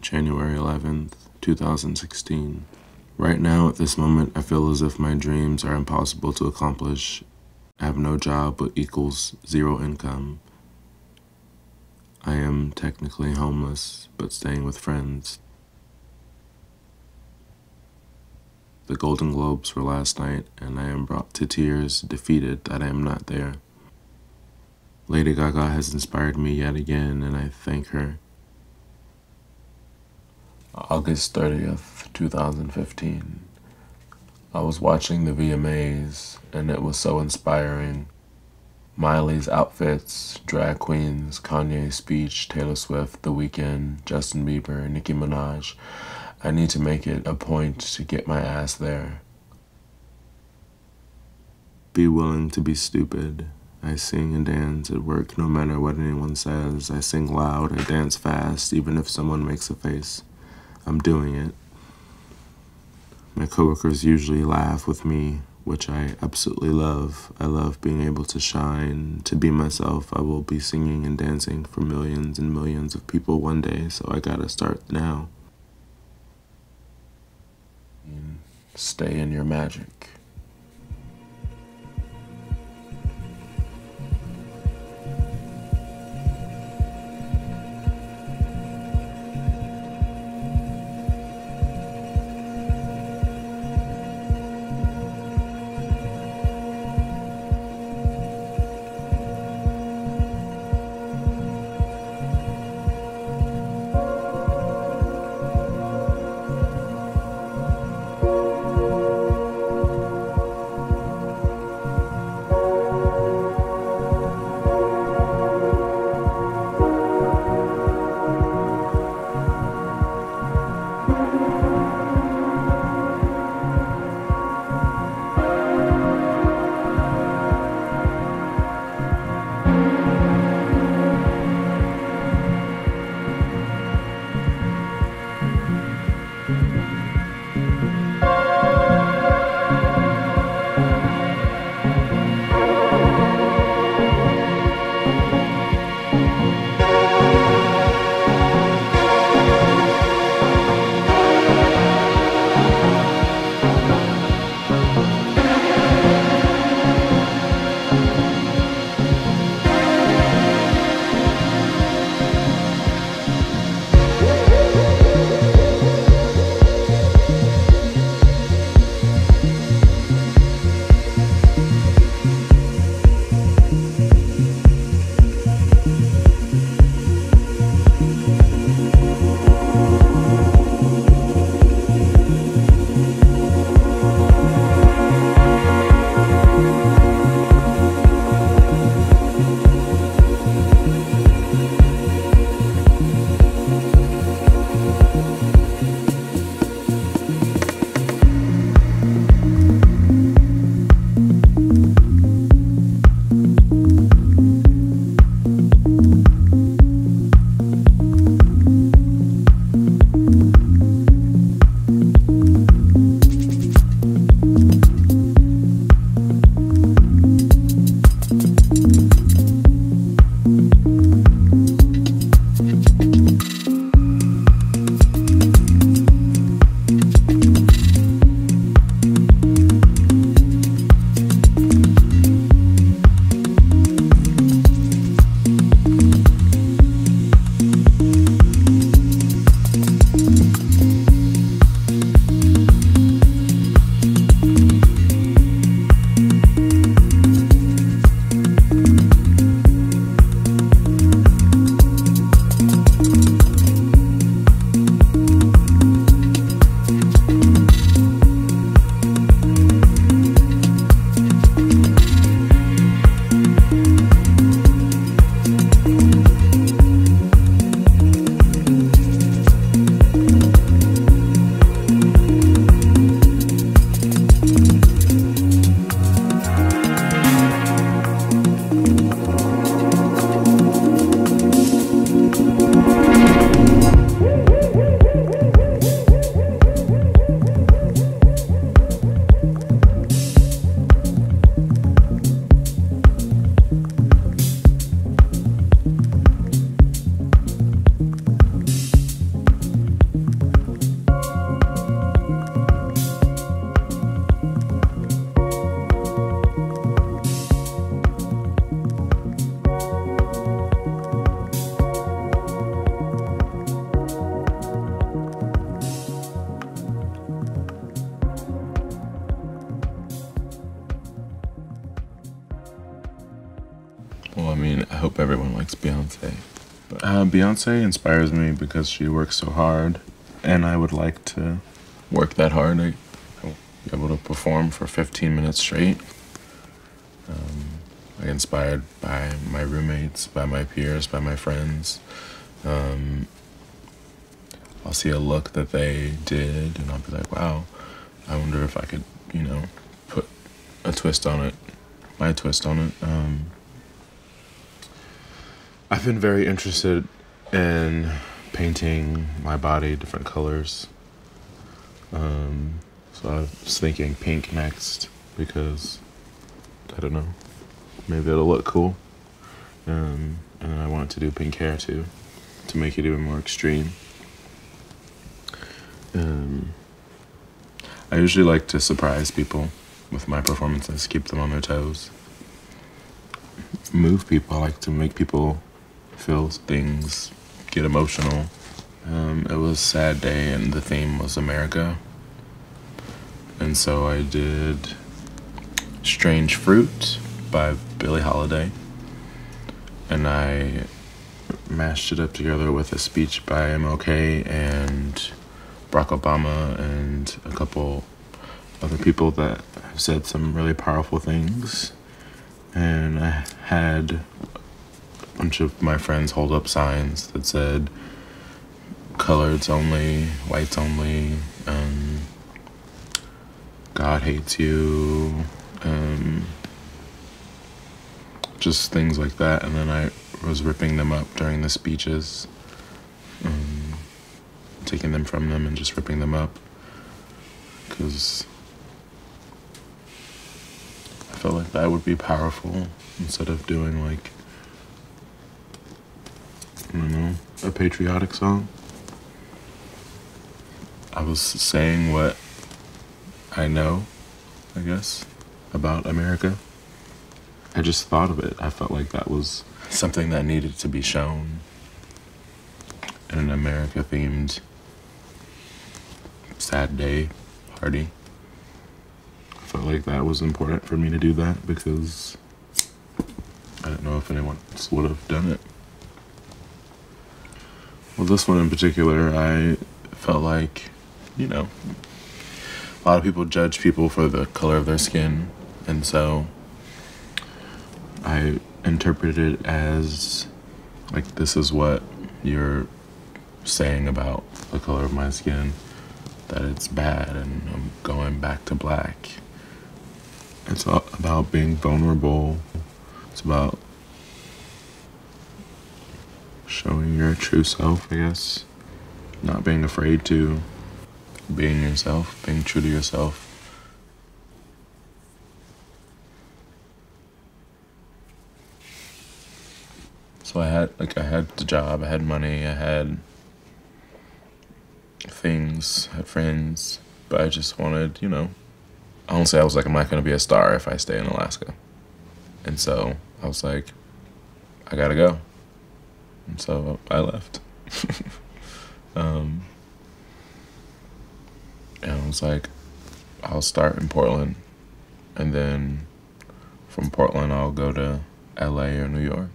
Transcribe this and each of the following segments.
January 11th, 2016. Right now, at this moment, I feel as if my dreams are impossible to accomplish. I have no job but equals zero income. I am technically homeless, but staying with friends. The Golden Globes were last night, and I am brought to tears, defeated that I am not there. Lady Gaga has inspired me yet again, and I thank her. August 30th, 2015. I was watching the VMAs, and it was so inspiring. Miley's outfits, drag queens, Kanye's speech, Taylor Swift, The Weeknd, Justin Bieber, Nicki Minaj. I need to make it a point to get my ass there. Be willing to be stupid. I sing and dance at work no matter what anyone says. I sing loud, I dance fast, even if someone makes a face. I'm doing it. My coworkers usually laugh with me, which I absolutely love. I love being able to shine, to be myself. I will be singing and dancing for millions and millions of people one day, so I gotta start now. Stay in your magic. Beyonce. Beyonce inspires me because she works so hard, and I would like to work that hard. I will be able to perform for 15 minutes straight. I'm inspired by my roommates, by my peers, by my friends. I'll see a look that they did, and I'll be like, wow, I wonder if I could, put a twist on it, my twist on it. I've been very interested in painting my body different colors. So I was thinking pink next because, I don't know, maybe it'll look cool. And I want to do pink hair too, to make it even more extreme. I usually like to surprise people with my performances, keep them on their toes. Move people, I like to make people feel things, get emotional. It was a sad day and the theme was America. And so I did Strange Fruit by Billie Holiday. And I mashed it up together with a speech by MLK and Barack Obama and a couple other people that have said some really powerful things. And I had a bunch of my friends hold up signs that said coloreds only, whites only, God hates you, just things like that. And then I was ripping them up during the speeches, taking them from them and just ripping them up, because I felt like that would be powerful instead of doing like, I don't know, a patriotic song. I was saying what I know, I guess, about America. I just thought of it. I felt like that was something that needed to be shown in an America-themed sad day party. I felt like that was important for me to do that because I didn't know if anyone else would have done it. Well, this one in particular, I felt like, a lot of people judge people for the color of their skin, and so I interpreted it as, like, this is what you're saying about the color of my skin, that it's bad and I'm going back to black. It's about being vulnerable. It's about showing your true self, I guess. Not being afraid to, being yourself, being true to yourself. So I had the job, I had money, I had things, I had friends, but I just wanted, honestly, I was like, I'm not gonna be a star if I stay in Alaska. And so I was like, I gotta go. And so I left. And I was like, I'll start in Portland, and then from Portland I'll go to LA or New York.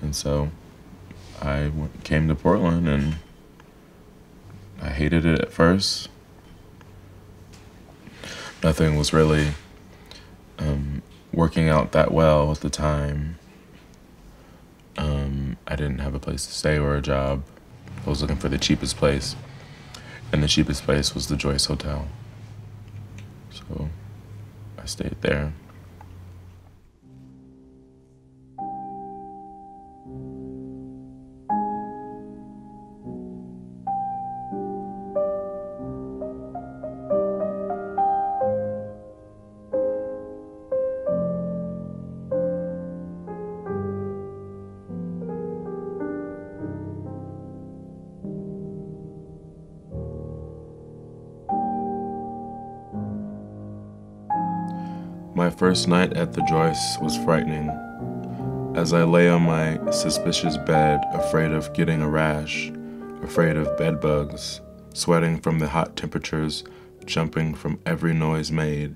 And so I came to Portland, and I hated it at first. Nothing was really working out that well at the time. I didn't have a place to stay or a job. I was looking for the cheapest place, and the cheapest place was the Joyce Hotel. So I stayed there. My first night at the Joyce was frightening. As I lay on my suspicious bed, afraid of getting a rash, afraid of bed bugs, sweating from the hot temperatures, jumping from every noise made,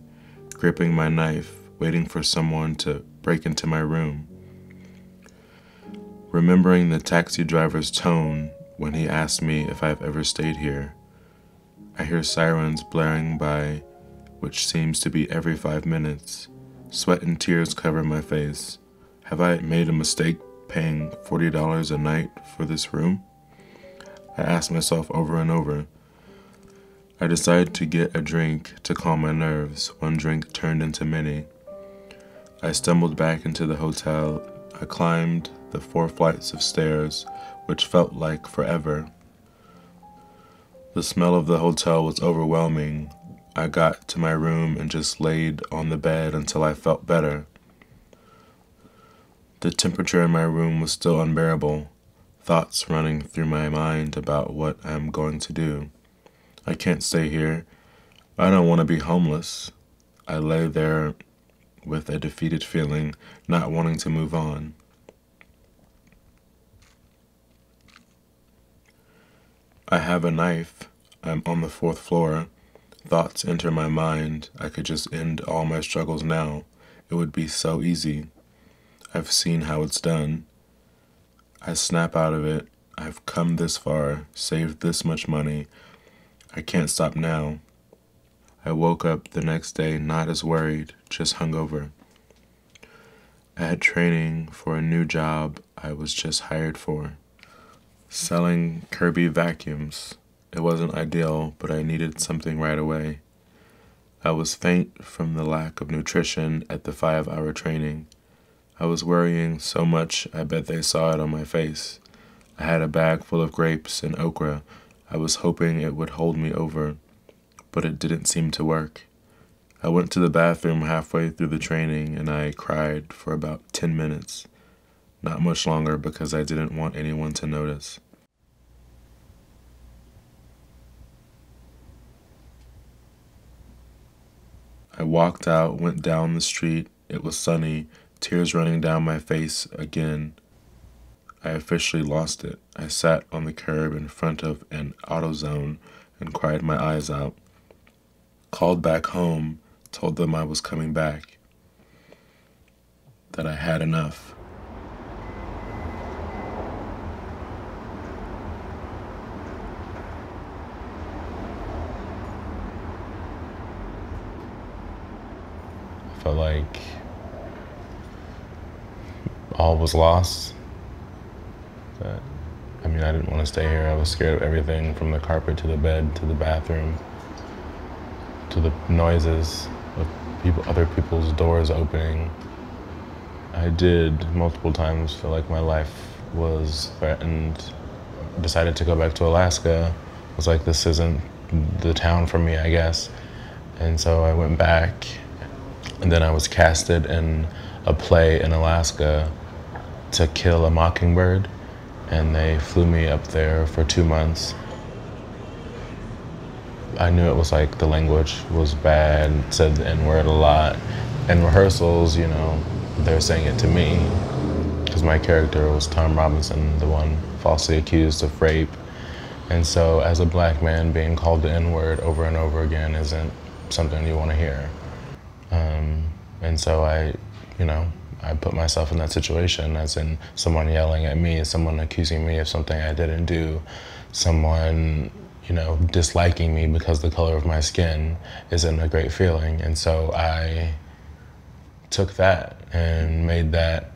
gripping my knife, waiting for someone to break into my room. Remembering the taxi driver's tone when he asked me if I've ever stayed here. I hear sirens blaring by, which seems to be every 5 minutes. Sweat and tears cover my face. Have I made a mistake paying $40 a night for this room? I ask myself over and over. I decide to get a drink to calm my nerves. One drink turned into many. I stumbled back into the hotel. I climbed the 4 flights of stairs, which felt like forever. The smell of the hotel was overwhelming. I got to my room and just laid on the bed until I felt better. The temperature in my room was still unbearable, thoughts running through my mind about what I am going to do. I can't stay here. I don't want to be homeless. I lay there with a defeated feeling, not wanting to move on. I have a knife. I'm on the 4th floor. Thoughts enter my mind. I could just end all my struggles now. It would be so easy. I've seen how it's done. I snap out of it. I've come this far, saved this much money. I can't stop now. I woke up the next day not as worried, just hungover. I had training for a new job I was just hired for. Selling Kirby vacuums. It wasn't ideal, but I needed something right away. I was faint from the lack of nutrition at the 5-hour training. I was worrying so much I bet they saw it on my face. I had a bag full of grapes and okra. I was hoping it would hold me over, but it didn't seem to work. I went to the bathroom halfway through the training and I cried for about 10 minutes. Not much longer because I didn't want anyone to notice. I walked out, went down the street. It was sunny, tears running down my face again. I officially lost it. I sat on the curb in front of an AutoZone and cried my eyes out. Called back home, told them I was coming back, that I had enough. I felt like all was lost. I didn't want to stay here. I was scared of everything, from the carpet to the bed to the bathroom to the noises of other people's doors opening. I did multiple times feel like my life was threatened. Decided to go back to Alaska. I was like, this isn't the town for me, I guess. And so I went back, and then I was casted in a play in Alaska, To Kill a Mockingbird, and they flew me up there for 2 months. I knew it was like the language was bad, said the N-word a lot. In rehearsals, they're saying it to me because my character was Tom Robinson, the one falsely accused of rape. And so as a black man, being called the N-word over and over again isn't something you want to hear. And so I put myself in that situation, as in someone yelling at me, someone accusing me of something I didn't do, someone, disliking me because the color of my skin isn't a great feeling. And so I took that and made that,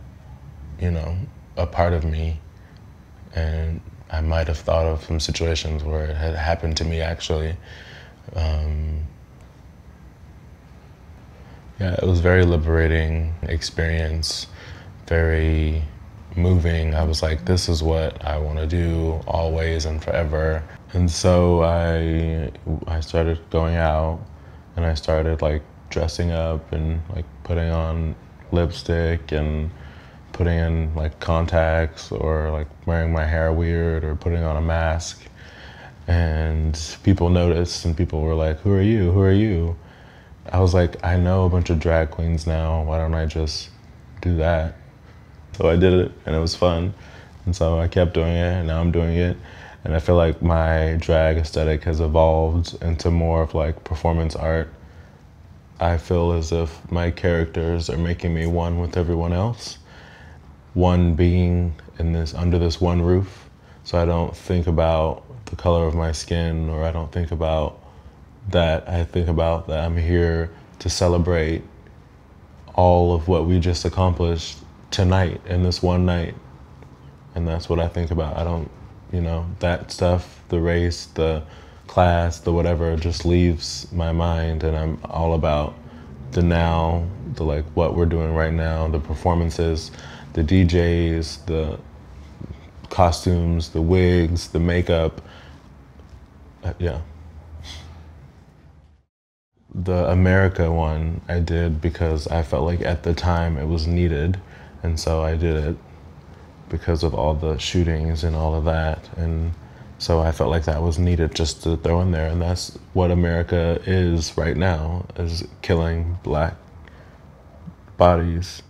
a part of me. And I might have thought of some situations where it had happened to me, actually. Yeah, it was a very liberating experience, very moving. I was like, this is what I want to do always and forever. And so I started going out, and I started dressing up and putting on lipstick and putting in contacts, or wearing my hair weird, or putting on a mask. And people noticed, and people were like, who are you? Who are you? I was like, I know a bunch of drag queens now. Why don't I just do that? So I did it, and it was fun. And so I kept doing it, and now I'm doing it. And I feel like my drag aesthetic has evolved into more of like performance art. I feel as if my characters are making me one with everyone else. One being under this one roof. So I don't think about the color of my skin, or I don't think about that. I think about that I'm here to celebrate all of what we just accomplished tonight in this one night. And that's what I think about. I don't, that stuff, the race, the class, the whatever, just leaves my mind, and I'm all about the now, the like what we're doing right now, the performances, the DJs, the costumes, the wigs, the makeup. Yeah. The America one I did because I felt like at the time it was needed, and so I did it because of all the shootings and all of that. And so I felt like that was needed just to throw in there, and that's what America is right now, is killing Black bodies.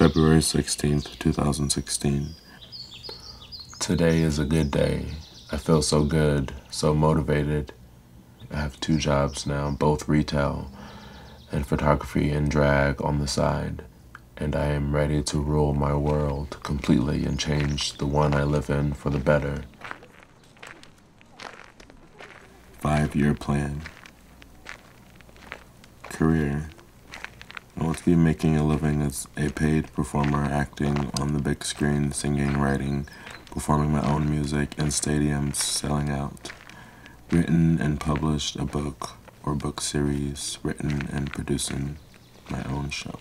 February 16th, 2016. Today is a good day. I feel so good, so motivated. I have 2 jobs now, both retail and photography and drag on the side. And I am ready to rule my world completely and change the one I live in for the better. 5-year plan. Career. I want to be making a living as a paid performer, acting on the big screen, singing, writing, performing my own music in stadiums, selling out. Written and published a book or book series, written and producing my own show.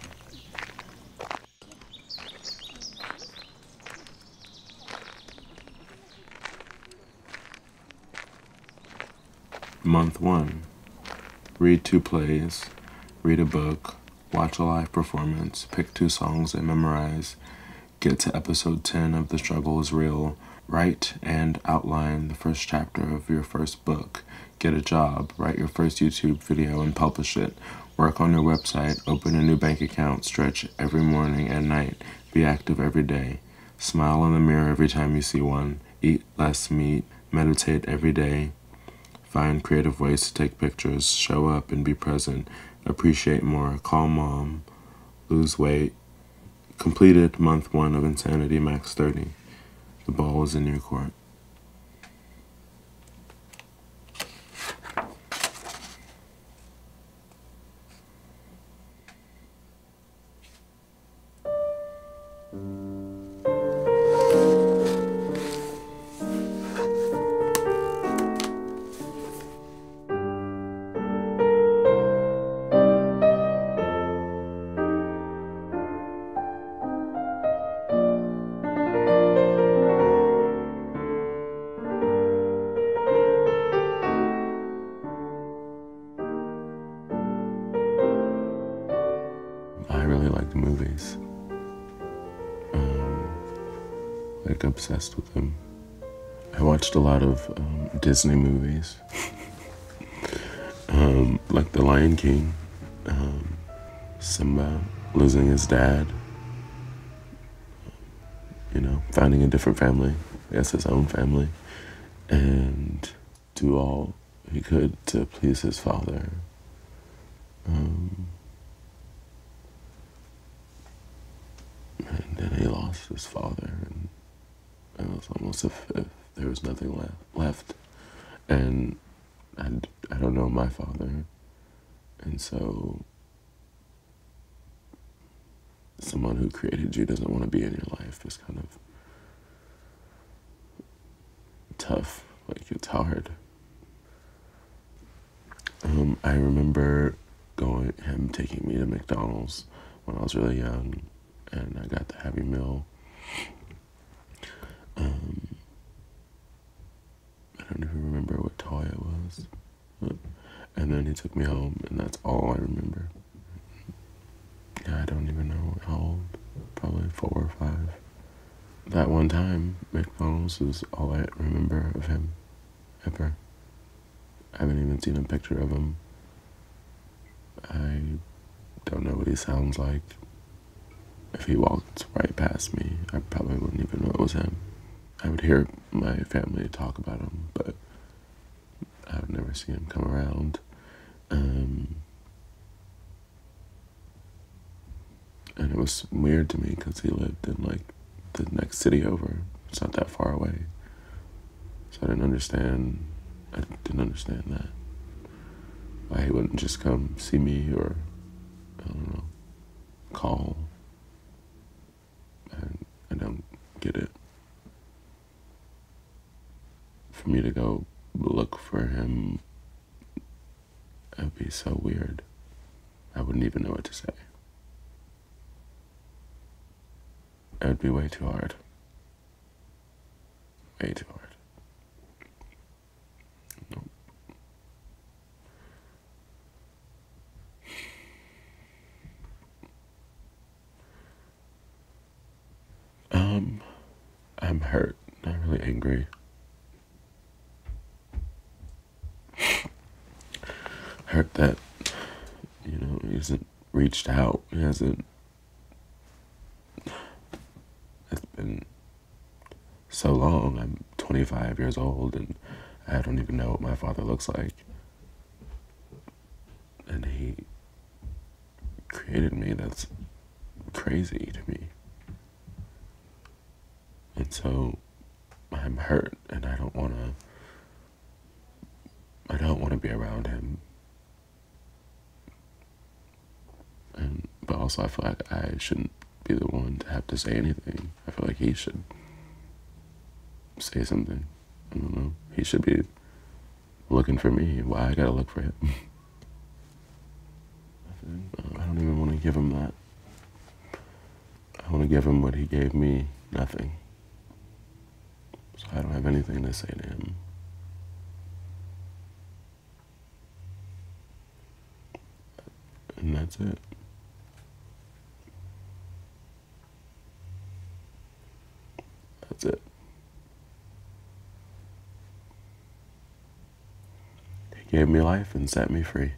Month 1. Read 2 plays, read a book, watch a live performance, pick 2 songs and memorize, get to episode 10 of The Struggle is Real, write and outline the first chapter of your first book, get a job, write your first YouTube video and publish it, work on your website, open a new bank account, stretch every morning and night, be active every day, smile in the mirror every time you see one, eat less meat, meditate every day, find creative ways to take pictures, show up and be present, appreciate more, call mom, lose weight. Completed month 1 of Insanity Max 30. The ball is in your court. I really like movies. Like obsessed with them. I watched a lot of Disney movies. Like The Lion King, Simba losing his dad, finding a different family, I guess his own family, and do all he could to please his father. And then he lost his father, and it was almost as if there was nothing left. And I don't know my father, and so someone who created you doesn't want to be in your life is kind of tough. Like, it's hard. I remember him taking me to McDonald's when I was really young, and I got the Happy Meal. I don't even remember what toy it was. And then he took me home, and that's all I remember. Yeah, I don't even know how old. Probably 4 or 5. That one time, McDonald's was all I remember of him, ever. I haven't even seen a picture of him. I don't know what he sounds like. If he walked right past me, I probably wouldn't even know it was him. I would hear my family talk about him, but I would never see him come around. And it was weird to me because he lived in like the next city over. It's not that far away. So I didn't understand that. Why he wouldn't just come see me, or, I don't know, call, and I don't get it. For me to go look for him, it would be so weird. I wouldn't even know what to say. It would be way too hard. Way too hard. Nope. I'm hurt, not really angry. Hurt that, he hasn't reached out. He hasn't. It's been so long. I'm 25 years old and I don't even know what my father looks like. And he created me. That's crazy to me. And so I'm hurt and I don't want to be around him. But also I feel like I shouldn't be the one to have to say anything. I feel like he should say something. I don't know. He should be looking for me. Why I gotta look for him? I don't even want to give him that. I want to give him what he gave me, nothing. So I don't have anything to say to him. And that's it. That's it. He gave me life and set me free.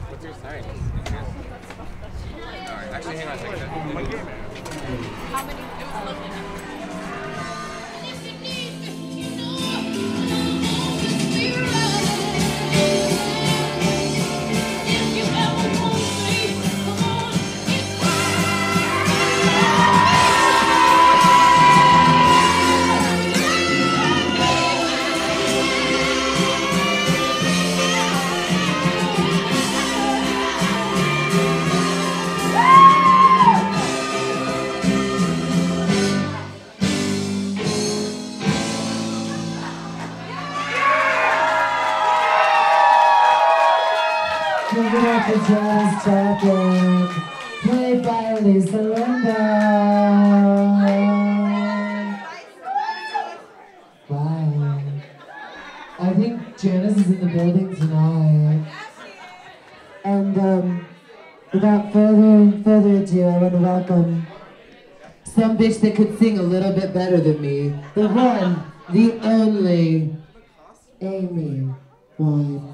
What's your size? Alright, actually hang on a second. How many? It was lovely. Give it up for Janice Joplin, played by Lisa Linda. Wow. I think Janice is in the building tonight. And without further ado, I want to welcome some bitch that could sing a little bit better than me. The one, the only, Amy Winehouse.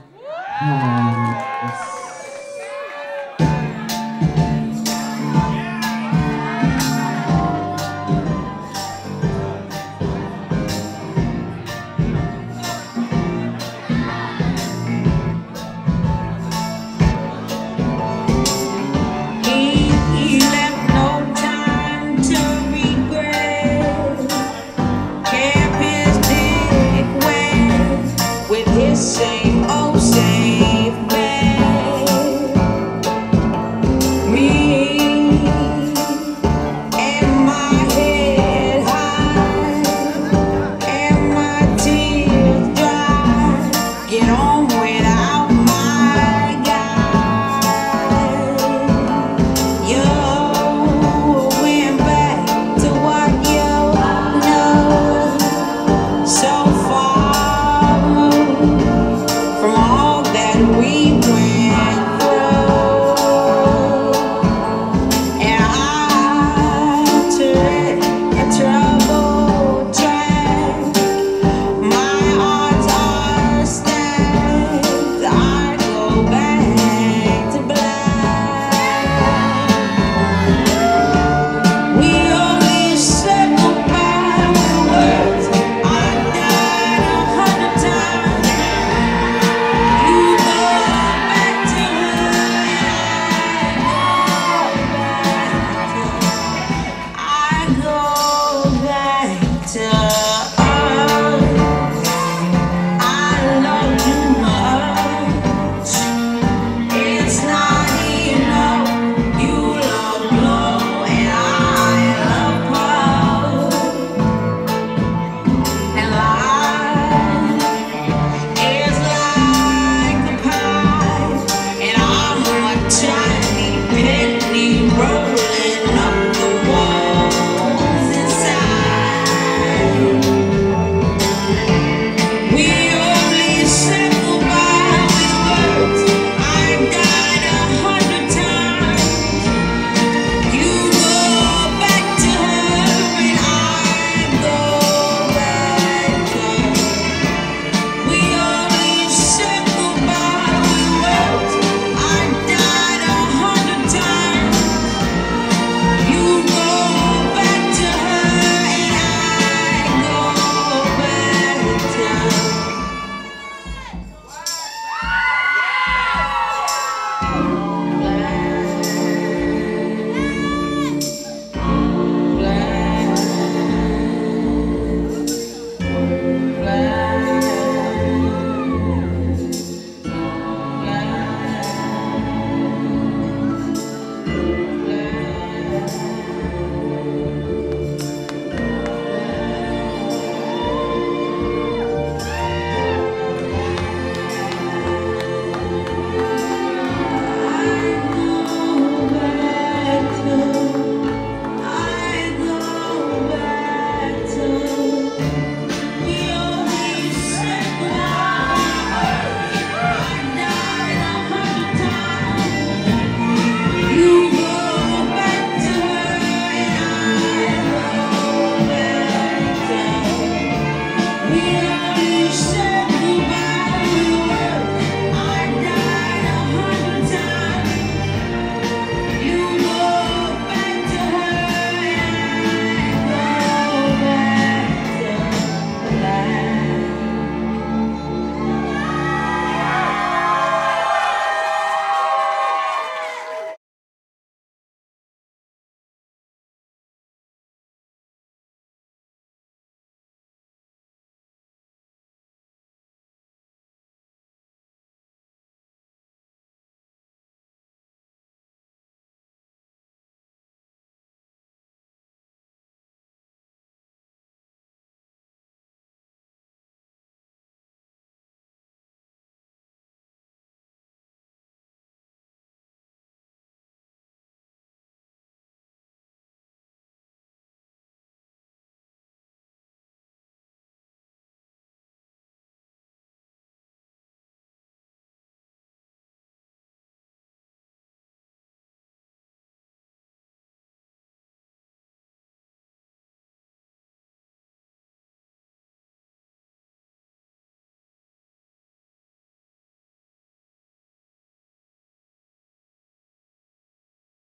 Same old same man. Me and my head high and my tears dry. Get on.